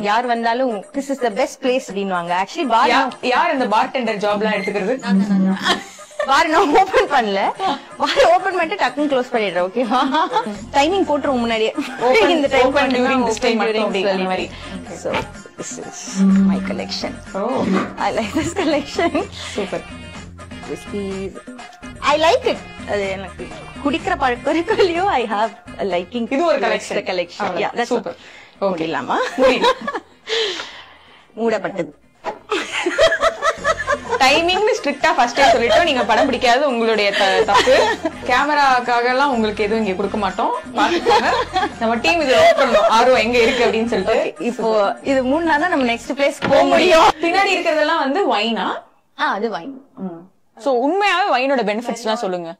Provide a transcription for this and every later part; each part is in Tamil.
யார் வந்தாலும் this is the best place அப்படின்வாங்க. ஆக்சுவலி பார் யார் இந்த பார்டெண்டர் ஜாப்லாம் எடுத்துக்கிறது? பார் நான் ஓபன் பண்ணல, பார் ஓபன் பண்ணிட்டு டக்குன்னு க்ளோஸ் பண்ணிடுறேன். ஓகேவா? டைமிங் போட்டுருவோம் முன்னாடியே, இந்த time open during this time during மாதிரி. So this is my collection. I like this collection. Super. Whiskeys. I like it. அது எனக்கு குடிக்கிற பழக்கம் இருக்கலையோ I have a liking. இது ஒரு collection. Yeah, that's super. Okay இல்லாமா மூடப்பட்டது. டைமிங் ஸ்ட்ரிக்ட்டா ஃபர்ஸ்டே சொல்லிட்டோம். நீங்க படம் பிடிக்காது உங்களுடைய தப்பு. கேமராக்காக எல்லாம் உங்களுக்கு எதுவும் இங்க கொடுக்க மாட்டோம், பாத்துக்கோங்க. நம்ம டீம் இது நோட் பண்ணணும் ஆர்வம் எங்க இருக்கு அப்படின்னு சொல்லிட்டு. இப்போ இது 3 நாள் தான் நம்ம நெக்ஸ்ட் பிளேஸ் போக முடியும். பின்னாடி இருக்கிறதெல்லாம் வந்து வைனா? அது வைன். சோ உண்மையாவே வைனோட பெனிஃபிட்ஸ் எல்லாம் சொல்லுங்க.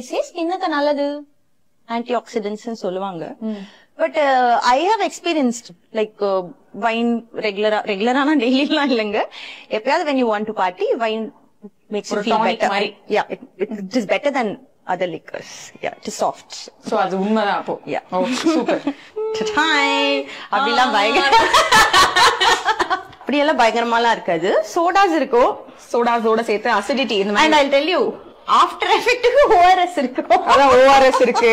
ஸ்கின்னுக்கு நல்லது, ஆன்டி ஆக்சிடென்ட்ஸ் சொல்லுவாங்க. But I have experienced like wine ரெகுலரான டெய்லிலாம் இல்லைங்க. எப்பயாவது when you want to party, wine makes you feel better. Yeah, it is better than other liquors. Yeah, it is soft. So அது உண்மைதான் அப்போ. Yeah. Oh, super. அப்படிலாம் அப்படியெல்லாம் பயங்கரமாலாம் இருக்காது. சோடாஸ் இருக்கும், சோடாஸோட சேர்த்து அசிடிட்டி இந்த மாதிரி. and I'll tell you after எஃபெக்ட்டுக்கு ORS இருக்கும். அதான் ORS இருக்கு.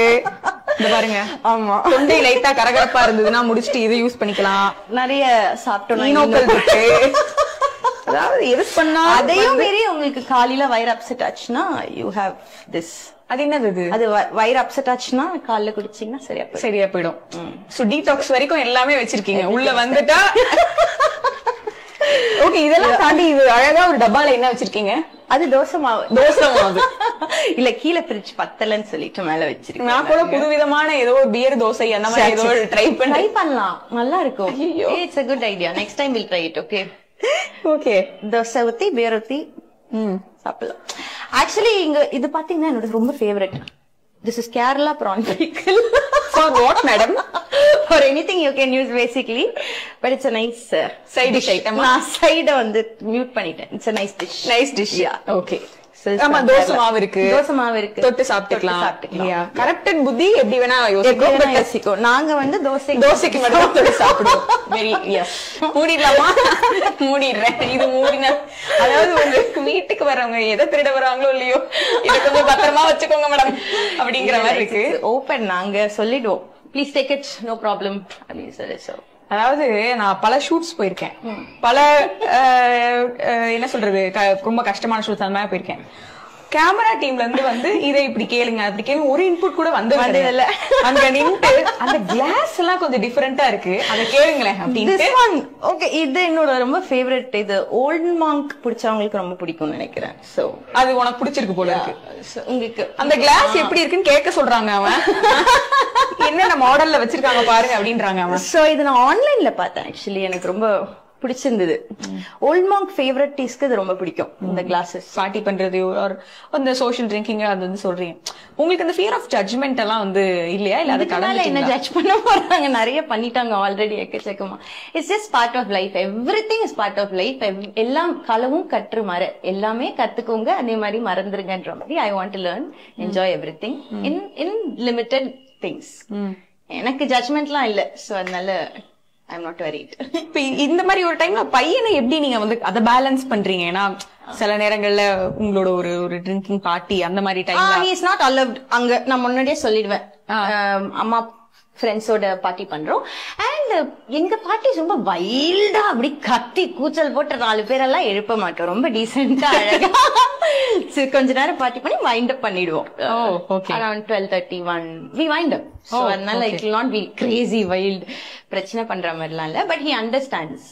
இந்த பாருங்க. ஆமா, தொண்டை லைட்டா கரகரப்பா இருந்ததுன்னா முடிச்சிட்டு இதை யூஸ் பண்ணிக்கலாம். நிறைய சாப்பிட்டோம் இருக்கு. அதாவது எது பண்ணா அதையும் மீறி உங்களுக்கு காலையில வயிறு அப்செட் ஆச்சுன்னா யூ ஹேவ் திஸ். அது என்னது? அது வயிறு அப்செட் ஆச்சுன்னா காலைல குடிச்சீங்கன்னா சரியா போயிடும். சோ டீடாக்ஸ் வரைக்கும் எல்லாமே வச்சிருக்கீங்க உள்ள வந்துட்டா. ஓகே, இதெல்லாம் தாண்டி இது அழகா ஒரு டப்பால என்ன வச்சிருக்கீங்க? அது தோசை மாவு. தோசை மாவு இல்ல, கீழே பிரிச்சு பத்தலன்னு சொல்லிட்டு மேல வச்சிருக்கேன். நான் கூட புதுவிதமான ஏதோ ஒரு பியர் தோசை அந்த மாதிரி ஏதோ ட்ரை பண்ணலாம். நல்லா இருக்கும். It's a good idea. Next time we'll try it. Okay. Okay. Dosa ஊத்தி பியர் ஊத்தி சாப்பிடலாம். ஆக்சுவலி இங்க இது பாத்தீங்கன்னா என்னோட ரொம்ப favourite. This is Kerala prawn pickle. For what, madam? For anything you can use basically, but it's a nice side dish item. நான் சைட வந்து மியூட் பண்ணிட்டேன். It's a nice dish. Nice dish. Yeah. Okay. ஆமா, தோசை மாவு இருக்கு, தொட்டு சாப்பிட்டுக்கலாம். கரெக்டட் புத்தி எப்படி வேணா யோசிக்கும். நாங்க வந்து தோசைக்கு மட்டும் தொட்டு சாப்பிடுவோம். Very yes. மூடிடலாமா? மூடிடுறேன். இது மூடின அதாவது உங்களுக்கு வீட்டுக்கு வரவங்க எதை திருட வராங்களோ இல்லையோ இதை கொஞ்சம் பத்திரமா வச்சுக்கோங்க மேடம் அப்படிங்கிற மாதிரி இருக்கு. ஓபன் நாங்க சொல்லிடுவோம், please take it, no problem அப்படின்னு சொல்லி. அதாவது நான் பல ஷூட்ஸ் போயிருக்கேன், பல என்ன சொல்றது ரொம்ப கஷ்டமான ஷூட்ஸ் அந்த மாதிரி போயிருக்கேன். கேமரா டீம்ல இருந்து வந்து இதை இப்படி கேளுங்க அப்படி கேளுங்க ஒரு இன்புட் கூட வந்து இல்ல. அங்க நின்று அந்த கிளாஸ் எல்லாம் கொஞ்சம் டிஃபரெண்டா இருக்கு, அதை கேளுங்களேன் அப்படின்னு. ஓகே, இது என்னோட ரொம்ப ஃபேவரட். இது ஓல்ட் மாங்க் பிடிச்சவங்களுக்கு ரொம்ப பிடிக்கும்னு நினைக்கிறேன். சோ அது உனக்கு பிடிச்சிருக்கு போல இருக்கு. உங்களுக்கு அந்த கிளாஸ் எப்படி இருக்குன்னு கேட்க சொல்றாங்க. அவன் என்னென்ன மாடல்ல வச்சிருக்காங்க பாருங்க அப்படின்றாங்க அவன். சோ இது நான் ஆன்லைன்ல பார்த்தேன். ஆக்சுவலி எனக்கு ரொம்ப பிடிச்சிருந்தது. ஓல்ட் மாங்க் ஃபேவரட் டீஸ்க்கு இது ரொம்ப பிடிக்கும். இந்த கிளாஸஸ் பார்ட்டி பண்றது அந்த சோஷியல் ட்ரிங்கிங் அது வந்து சொல்றீங்க. உங்களுக்கு அந்த ஃபியர் ஆஃப் ஜட்ஜ்மெண்ட் எல்லாம் வந்து இல்லையா? இல்ல அது கடவுள என்ன ஜட்ஜ் பண்ண போறாங்க? நிறைய பண்ணிட்டாங்க ஆல்ரெடி எக்கச்சக்கமா. It's just part of life. Everything is part of life. எல்லாம் களவும் கற்று மற எல்லாமே கத்துக்கோங்க, அதே மாதிரி மறந்துருங்கன்ற மாதிரி. I want to learn, enjoy everything in limited things. எனக்கு ஜட்ஜ்மெண்ட்லாம் இல்ல. சோ அதனால I'm not worried. இப்ப இந்த மாதிரி ஒரு டைம்ல பையனை எப்படி நீங்க வந்து அதை பேலன்ஸ் பண்றீங்க? ஏன்னா சில நேரங்கள்ல உங்களோட ஒரு ட்ரிங்கிங் பார்ட்டி அந்த மாதிரி டைம்ல he is not allowed. அங்க நான் முன்னாடியே சொல்லிடுவேன், அம்மா ஃப்ரெண்ட்ஸோட பார்ட்டி பண்றோம். அண்ட் எங்க பார்ட்டி ரொம்ப வைல்டா அப்படி கத்தி கூச்சல் போட்டு 4 பேரெல்லாம் எழுப்ப மாட்டோம். ரொம்ப டீசென்டா அழகா கொஞ்ச நேரம் பார்ட்டி பண்ணி வைண்ட் அப் பண்ணிடுவோம். Around 12:31 we wind up. So அதனால it will not be crazy wild பிரச்சனை பண்ற மாதிரிலாம் இல்ல. But he understands